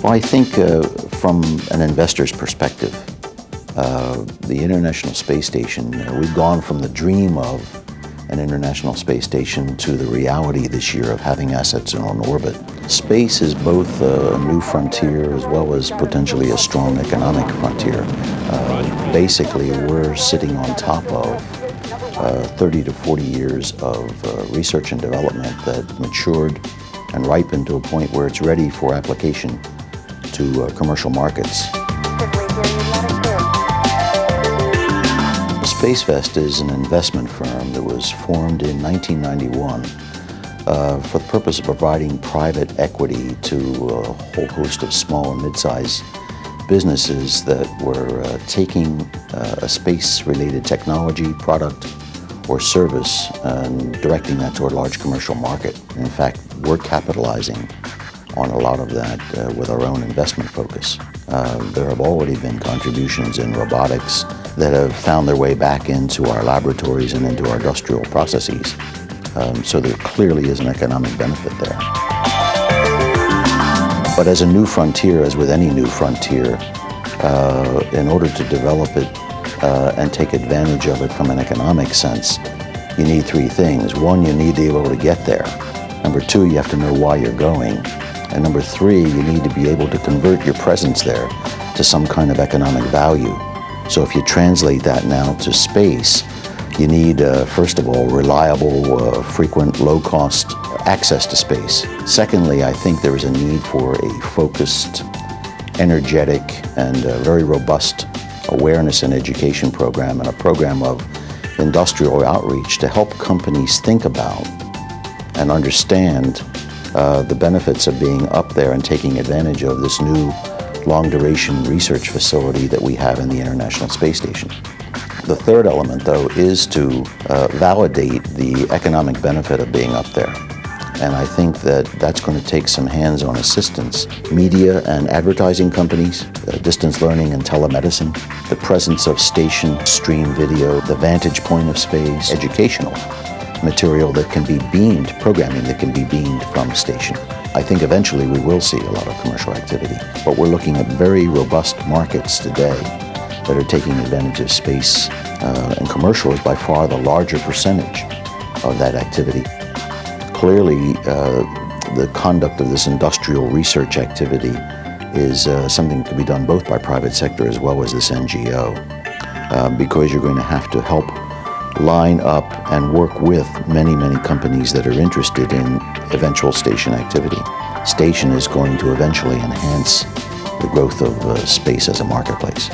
Well, I think from an investor's perspective, the International Space Station, we've gone from the dream of an International Space Station to the reality this year of having assets on orbit. Space is both a new frontier as well as potentially a strong economic frontier. Basically, we're sitting on top of 30 to 40 years of research and development that matured and ripened to a point where it's ready for application to commercial markets. SpaceVest is an investment firm that was formed in 1991 for the purpose of providing private equity to a whole host of small and mid-sized businesses that were taking a space-related technology, product, or service and directing that toward a large commercial market. In fact, we're capitalizing on a lot of that with our own investment focus. There have already been contributions in robotics that have found their way back into our laboratories and into our industrial processes. So there clearly is an economic benefit there. But as a new frontier, as with any new frontier, in order to develop it and take advantage of it from an economic sense, you need three things. One, you need to be able to get there. Number two, you have to know why you're going. And number three, you need to be able to convert your presence there to some kind of economic value. So if you translate that now to space, you need, first of all, reliable, frequent, low-cost access to space. Secondly, I think there is a need for a focused, energetic, and very robust awareness and education program, and a program of industrial outreach to help companies think about and understand the benefits of being up there and taking advantage of this new long-duration research facility that we have in the International Space Station. The third element, though, is to validate the economic benefit of being up there. And I think that that's going to take some hands-on assistance. Media and advertising companies, distance learning and telemedicine, the presence of station stream video, the vantage point of space, educational material that can be beamed, programming that can be beamed from station. I think eventually we will see a lot of commercial activity, but we're looking at very robust markets today that are taking advantage of space, and commercial is by far the larger percentage of that activity. Clearly, the conduct of this industrial research activity is something that can be done both by private sector as well as this NGO, because you're going to have to help line up and work with many, many companies that are interested in eventual station activity. Station is going to eventually enhance the growth of space as a marketplace.